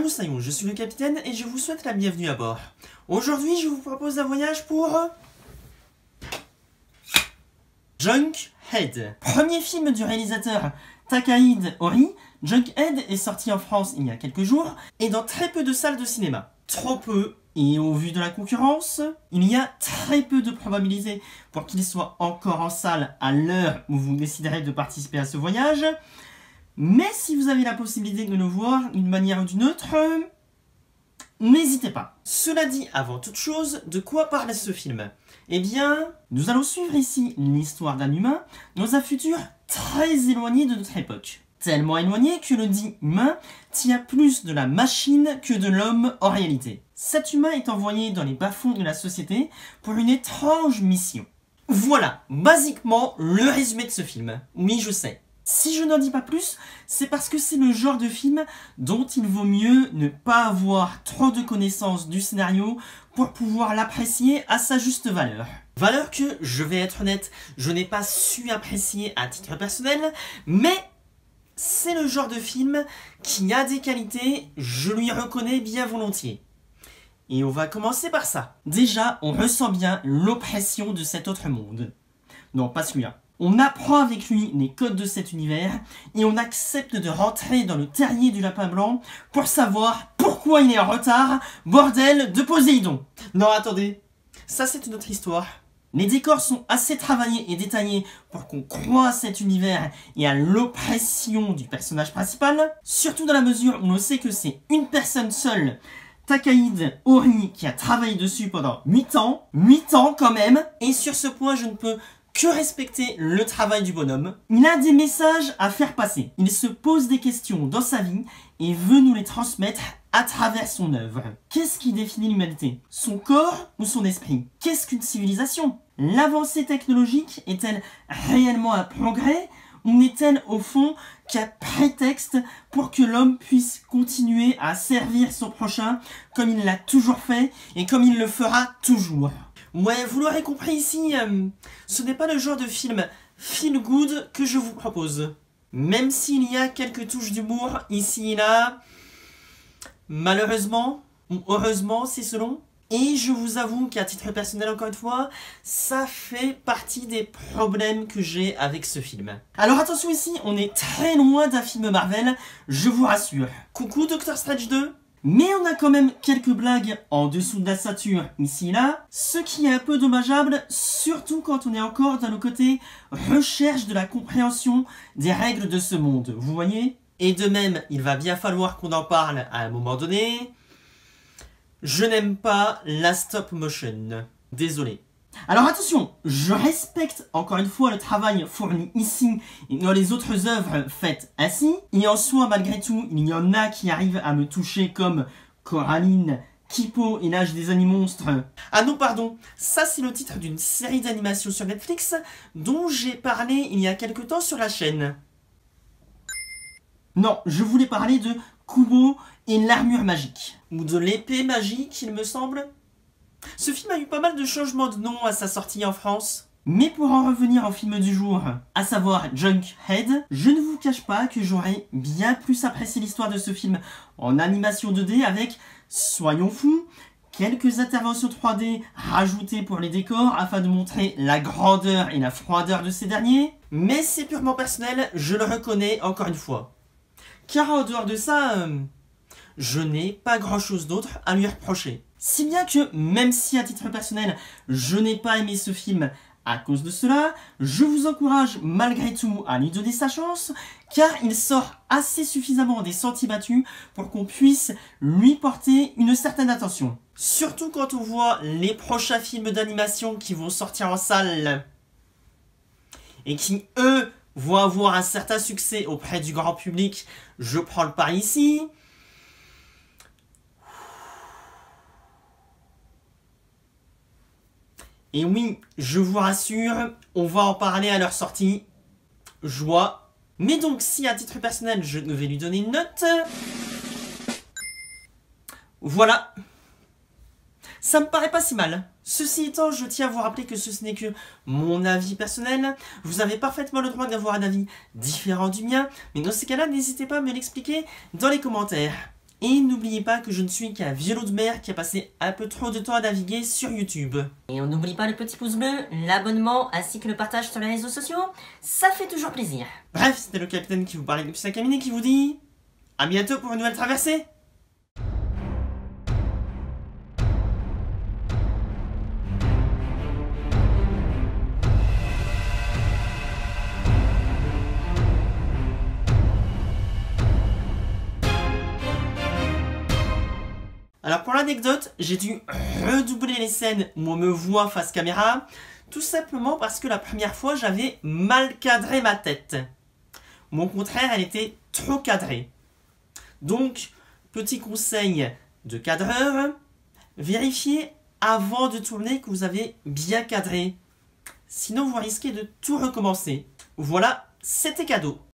Salut, je suis le capitaine et je vous souhaite la bienvenue à bord. Aujourd'hui, je vous propose un voyage pour... Junkhead. Premier film du réalisateur Takahide Ori, Junkhead est sorti en France il y a quelques jours et dans très peu de salles de cinéma. Trop peu, et au vu de la concurrence, il y a très peu de probabilité pour qu'il soit encore en salle à l'heure où vous déciderez de participer à ce voyage. Mais si vous avez la possibilité de le voir d'une manière ou d'une autre, n'hésitez pas. Cela dit, avant toute chose, de quoi parle ce film? Eh bien, nous allons suivre ici l'histoire d'un humain dans un futur très éloigné de notre époque. Tellement éloigné que le dit humain tient plus de la machine que de l'homme en réalité. Cet humain est envoyé dans les bas-fonds de la société pour une étrange mission. Voilà, basiquement, le résumé de ce film. Oui, je sais. Si je n'en dis pas plus, c'est parce que c'est le genre de film dont il vaut mieux ne pas avoir trop de connaissances du scénario pour pouvoir l'apprécier à sa juste valeur. Valeur que, je vais être honnête, je n'ai pas su apprécier à titre personnel, mais c'est le genre de film qui a des qualités, je lui reconnais bien volontiers. Et on va commencer par ça. Déjà, on ressent bien l'oppression de cet autre monde. Non, pas celui-là. On apprend avec lui les codes de cet univers et on accepte de rentrer dans le terrier du lapin blanc pour savoir pourquoi il est en retard, bordel de Poséidon. Non, attendez, ça c'est une autre histoire. Les décors sont assez travaillés et détaillés pour qu'on croie à cet univers et à l'oppression du personnage principal, surtout dans la mesure où on sait que c'est une personne seule, Takahide Ori, qui a travaillé dessus pendant 8 ans quand même, et sur ce point je ne peux que respecter le travail du bonhomme. Il a des messages à faire passer. Il se pose des questions dans sa vie et veut nous les transmettre à travers son œuvre. Qu'est-ce qui définit l'humanité? Son corps ou son esprit? Qu'est-ce qu'une civilisation? L'avancée technologique est-elle réellement un progrès ou n'est-elle au fond qu'un prétexte pour que l'homme puisse continuer à servir son prochain comme il l'a toujours fait et comme il le fera toujours? Ouais, vous l'aurez compris ici, ce n'est pas le genre de film feel good que je vous propose. Même s'il y a quelques touches d'humour ici et là, malheureusement, ou heureusement, c'est selon. Et je vous avoue qu'à titre personnel, encore une fois, ça fait partie des problèmes que j'ai avec ce film. Alors attention ici, on est très loin d'un film Marvel, je vous rassure. Coucou Doctor Strange 2. Mais on a quand même quelques blagues en dessous de la ceinture, ici et là, ce qui est un peu dommageable, surtout quand on est encore dans le côté recherche de la compréhension des règles de ce monde, vous voyez? Et de même, il va bien falloir qu'on en parle à un moment donné. Je n'aime pas la stop motion, désolé. Alors attention, je respecte encore une fois le travail fourni ici et dans les autres œuvres faites ainsi. Et en soi, malgré tout, il y en a qui arrivent à me toucher comme Coraline, Kipo et l'âge des animonstres. Ah non, pardon, ça c'est le titre d'une série d'animation sur Netflix dont j'ai parlé il y a quelque temps sur la chaîne. Non, je voulais parler de Kubo et l'armure magique. Ou de l'épée magique, il me semble. Ce film a eu pas mal de changements de nom à sa sortie en France. Mais pour en revenir au film du jour, à savoir Junkhead, je ne vous cache pas que j'aurais bien plus apprécié l'histoire de ce film en animation 2D avec, soyons fous, quelques interventions 3D rajoutées pour les décors afin de montrer la grandeur et la froideur de ces derniers. Mais c'est purement personnel, je le reconnais encore une fois. Car en dehors de ça, je n'ai pas grand chose d'autre à lui reprocher. Si bien que, même si à titre personnel, je n'ai pas aimé ce film à cause de cela, je vous encourage malgré tout à lui donner sa chance, car il sort assez suffisamment des sentiers battus pour qu'on puisse lui porter une certaine attention. Surtout quand on voit les prochains films d'animation qui vont sortir en salle, et qui, eux, vont avoir un certain succès auprès du grand public. Je prends le pari ici. Et oui, je vous rassure, on va en parler à leur sortie. Joie. Mais donc, si à titre personnel, je vais lui donner une note... Voilà. Ça me paraît pas si mal. Ceci étant, je tiens à vous rappeler que ce n'est que mon avis personnel. Vous avez parfaitement le droit d'avoir un avis différent du mien. Mais dans ces cas-là, n'hésitez pas à me l'expliquer dans les commentaires. Et n'oubliez pas que je ne suis qu'un vieux loup de mer qui a passé un peu trop de temps à naviguer sur YouTube. Et on n'oublie pas le petit pouce bleu, l'abonnement ainsi que le partage sur les réseaux sociaux, ça fait toujours plaisir. Bref, c'était le capitaine qui vous parlait depuis sa cabine et qui vous dit à bientôt pour une nouvelle traversée. Alors pour l'anecdote, j'ai dû redoubler les scènes où on me voit face caméra, tout simplement parce que la première fois j'avais mal cadré ma tête. Ou au contraire, elle était trop cadrée. Donc, petit conseil de cadreur, vérifiez avant de tourner que vous avez bien cadré. Sinon vous risquez de tout recommencer. Voilà, c'était cadeau.